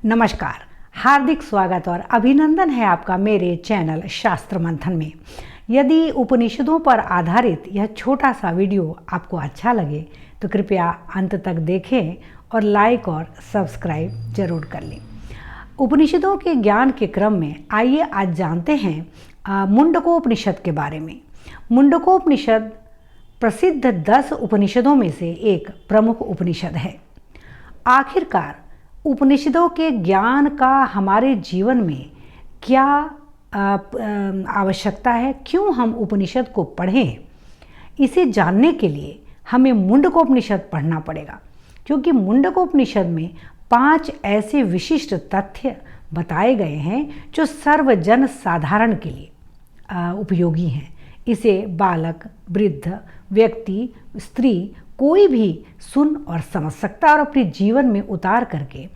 नमस्कार, हार्दिक स्वागत और अभिनंदन है आपका मेरे चैनल शास्त्र मंथन में। यदि उपनिषदों पर आधारित यह छोटा सा वीडियो आपको अच्छा लगे तो कृपया अंत तक देखें और लाइक और सब्सक्राइब जरूर कर लें। उपनिषदों के ज्ञान के क्रम में आइए आज जानते हैं मुंडकोपनिषद के बारे में। मुंडकोपनिषद प्रसिद्ध 10 उपनिषदों में से एक प्रमुख उपनिषद है। आखिरकार उपनिषदों के ज्ञान का हमारे जीवन में क्या आवश्यकता है, क्यों हम उपनिषद को पढ़ें, इसे जानने के लिए हमें मुंडकोपनिषद पढ़ना पड़ेगा, क्योंकि मुंडकोपनिषद में 5 ऐसे विशिष्ट तथ्य बताए गए हैं जो सर्वजन साधारण के लिए उपयोगी हैं। इसे बालक, वृद्ध, व्यक्ति, स्त्री कोई भी सुन और समझ सकता है और अपने जीवन में उतार करके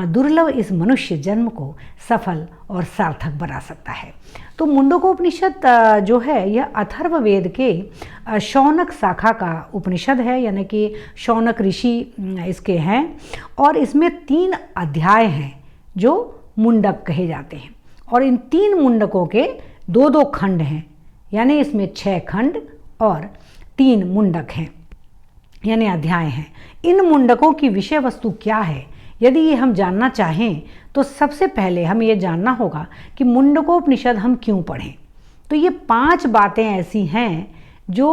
दुर्लभ इस मनुष्य जन्म को सफल और सार्थक बना सकता है। तो मुंडकोपनिषद जो है यह अथर्ववेद के शौनक शाखा का उपनिषद है, यानी कि शौनक ऋषि इसके हैं, और इसमें 3 अध्याय हैं जो मुंडक कहे जाते हैं। और इन 3 मुंडकों के 2-2 खंड हैं, यानी इसमें 6 खंड और 3 मुंडक हैं, यानी अध्याय हैं। इन मुंडकों की विषय वस्तु क्या है, यदि ये हम जानना चाहें तो सबसे पहले हमें ये जानना होगा कि मुंडकोपनिषद हम क्यों पढ़ें। तो ये 5 बातें ऐसी हैं जो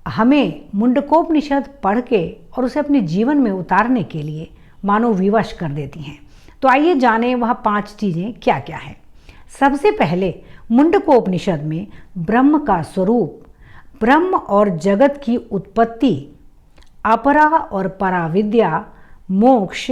हमें मुंडकोपनिषद पढ़ के और उसे अपने जीवन में उतारने के लिए मानो विवश कर देती हैं। तो आइए जानें वह 5 चीज़ें क्या क्या हैं। सबसे पहले मुंडकोपनिषद में ब्रह्म का स्वरूप, ब्रह्म और जगत की उत्पत्ति, अपरा और पराविद्या, मोक्ष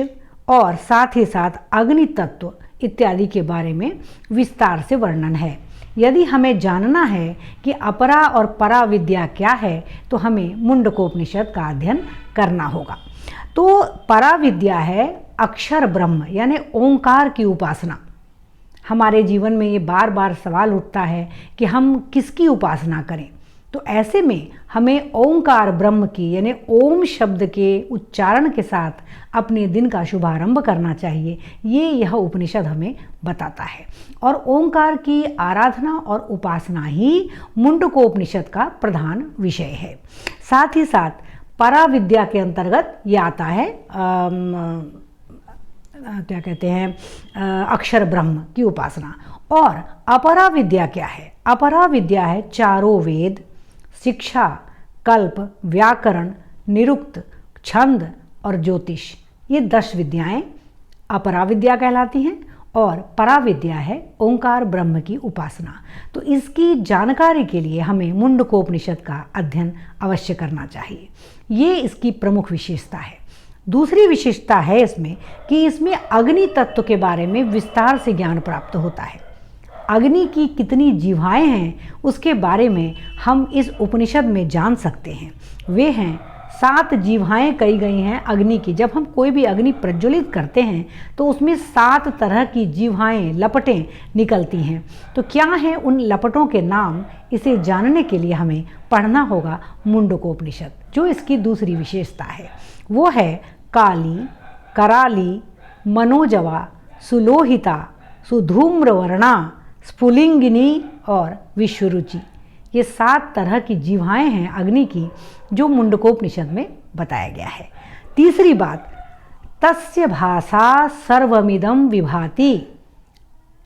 और साथ ही साथ अग्नि तत्व इत्यादि के बारे में विस्तार से वर्णन है। यदि हमें जानना है कि अपरा और पराविद्या क्या है तो हमें मुंडकोपनिषद का अध्ययन करना होगा। तो पराविद्या है अक्षर ब्रह्म, यानी ओंकार की उपासना। हमारे जीवन में ये बार बार सवाल उठता है कि हम किसकी उपासना करें। तो ऐसे में हमें ओंकार ब्रह्म की, यानी ओम शब्द के उच्चारण के साथ अपने दिन का शुभारंभ करना चाहिए। यह उपनिषद हमें बताता है। और ओंकार की आराधना और उपासना ही मुंडकोपनिषद का प्रधान विषय है। साथ ही साथ पराविद्या के अंतर्गत ये आता है क्या कहते हैं, अक्षर ब्रह्म की उपासना। और अपरा विद्या क्या है? अपरा विद्या है चारों वेद, शिक्षा, कल्प, व्याकरण, निरुक्त, छंद और ज्योतिष। ये 10 विद्याएं अपरा विद्या कहलाती हैं और पराविद्या है ओंकार ब्रह्म की उपासना। तो इसकी जानकारी के लिए हमें मुंडकोपनिषद का अध्ययन अवश्य करना चाहिए। ये इसकी प्रमुख विशेषता है। दूसरी विशेषता है इसमें कि इसमें अग्नि तत्व के बारे में विस्तार से ज्ञान प्राप्त होता है। अग्नि की कितनी जिह्वाएं हैं उसके बारे में हम इस उपनिषद में जान सकते हैं। वे हैं 7 जिह्वाएं कही गई हैं अग्नि की। जब हम कोई भी अग्नि प्रज्वलित करते हैं तो उसमें 7 तरह की जिह्वाएं, लपटें निकलती हैं। तो क्या हैं उन लपटों के नाम, इसे जानने के लिए हमें पढ़ना होगा मुंडकोपनिषद। जो इसकी दूसरी विशेषता है वो है काली, कराली, मनोजवा, सुलोहिता, सुधूम्रवर्णा, स्फुलिंगिनी और विश्वरुचि। ये 7 तरह की जिह्वाएं हैं अग्नि की जो मुंडकोपनिषद में बताया गया है। तीसरी बात, तस्य भाषा सर्वमिदं विभाति।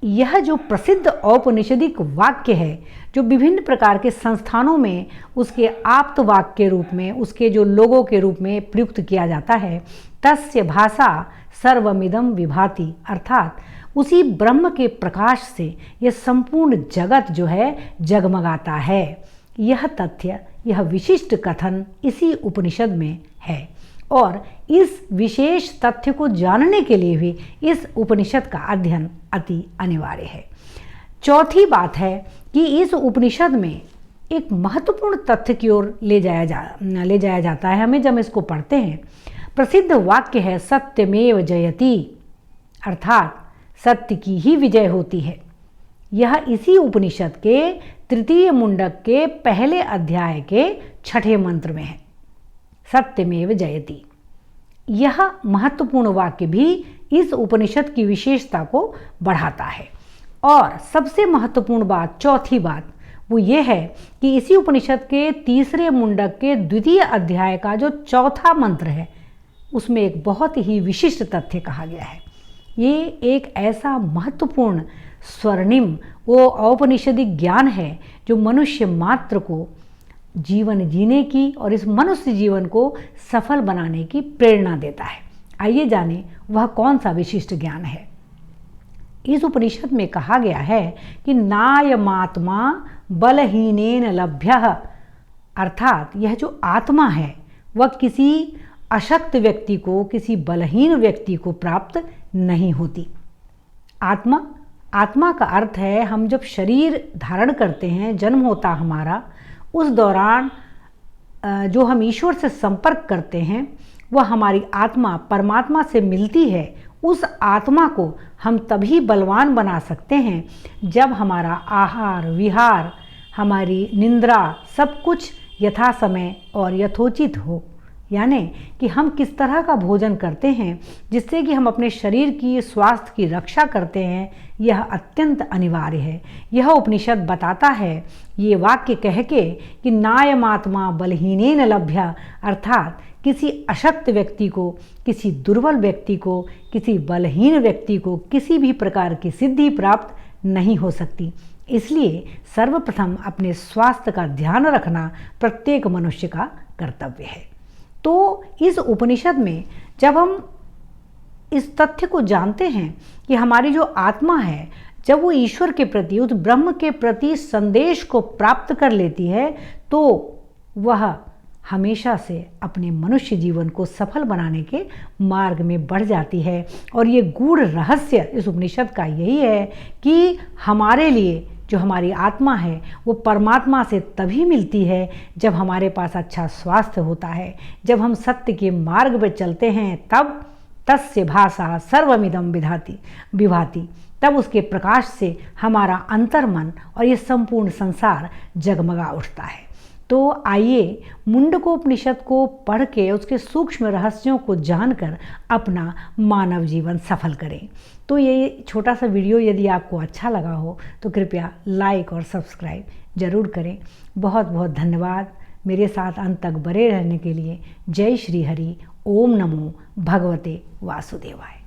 यह जो प्रसिद्ध औपनिषदिक वाक्य है जो विभिन्न प्रकार के संस्थानों में उसके आप्त वाक्य के रूप में, उसके जो लोगों के रूप में प्रयुक्त किया जाता है, तस्य भाषा सर्वमिदं विभाति, अर्थात उसी ब्रह्म के प्रकाश से यह संपूर्ण जगत जो है जगमगाता है। यह तथ्य, यह विशिष्ट कथन इसी उपनिषद में है और इस विशेष तथ्य को जानने के लिए भी इस उपनिषद का अध्ययन अति अनिवार्य है। चौथी बात है कि इस उपनिषद में एक महत्वपूर्ण तथ्य की ओर ले जाया जाता है हमें जब इसको पढ़ते हैं। प्रसिद्ध वाक्य है सत्यमेव जयति, अर्थात सत्य की ही विजय होती है। यह इसी उपनिषद के 3 मुंडक के पहले अध्याय के 6ठे मंत्र में है। सत्यमेव जयति, यह महत्वपूर्ण वाक्य भी इस उपनिषद की विशेषता को बढ़ाता है। और सबसे महत्वपूर्ण बात, चौथी बात, वो ये है कि इसी उपनिषद के तीसरे मुंडक के द्वितीय अध्याय का जो चौथा मंत्र है उसमें एक बहुत ही विशिष्ट तथ्य कहा गया है। ये एक ऐसा महत्वपूर्ण स्वर्णिम वो औपनिषदिक ज्ञान है जो मनुष्य मात्र को जीवन जीने की और इस मनुष्य जीवन को सफल बनाने की प्रेरणा देता है। आइए जानें वह कौन सा विशिष्ट ज्ञान है। इस उपनिषद में कहा गया है कि नायमात्मा बलहीनेन लभ्यः, अर्थात यह जो आत्मा है वह किसी अशक्त व्यक्ति को, किसी बलहीन व्यक्ति को प्राप्त नहीं होती। आत्मा का अर्थ है हम जब शरीर धारण करते हैं, जन्म होता हमारा, उस दौरान जो हम ईश्वर से संपर्क करते हैं वह हमारी आत्मा परमात्मा से मिलती है। उस आत्मा को हम तभी बलवान बना सकते हैं जब हमारा आहार विहार, हमारी निंद्रा सब कुछ यथा समय और यथोचित हो, यानी कि हम किस तरह का भोजन करते हैं जिससे कि हम अपने शरीर की स्वास्थ्य की रक्षा करते हैं, यह अत्यंत अनिवार्य है। यह उपनिषद बताता है ये वाक्य कह के कि नायमात्मा बलहीनेन लभ्य, अर्थात किसी अशक्त व्यक्ति को, किसी दुर्बल व्यक्ति को, किसी बलहीन व्यक्ति को किसी भी प्रकार की सिद्धि प्राप्त नहीं हो सकती। इसलिए सर्वप्रथम अपने स्वास्थ्य का ध्यान रखना प्रत्येक मनुष्य का कर्तव्य है। तो इस उपनिषद में जब हम इस तथ्य को जानते हैं कि हमारी जो आत्मा है जब वो ईश्वर के प्रति, उस ब्रह्म के प्रति संदेश को प्राप्त कर लेती है तो वह हमेशा से अपने मनुष्य जीवन को सफल बनाने के मार्ग में बढ़ जाती है। और ये गूढ़ रहस्य इस उपनिषद का यही है कि हमारे लिए जो हमारी आत्मा है वो परमात्मा से तभी मिलती है जब हमारे पास अच्छा स्वास्थ्य होता है, जब हम सत्य के मार्ग पर चलते हैं, तब तस्य भाषा सर्वमिदं विभाति, तब उसके प्रकाश से हमारा अंतर्मन और ये संपूर्ण संसार जगमगा उठता है। तो आइए मुंडकोपनिषद को पढ़ के उसके सूक्ष्म रहस्यों को जानकर अपना मानव जीवन सफल करें। तो ये छोटा सा वीडियो यदि आपको अच्छा लगा हो तो कृपया लाइक और सब्सक्राइब जरूर करें। बहुत बहुत धन्यवाद मेरे साथ अंत तक बने रहने के लिए। जय श्री हरि। ओम नमो भगवते वासुदेवाय।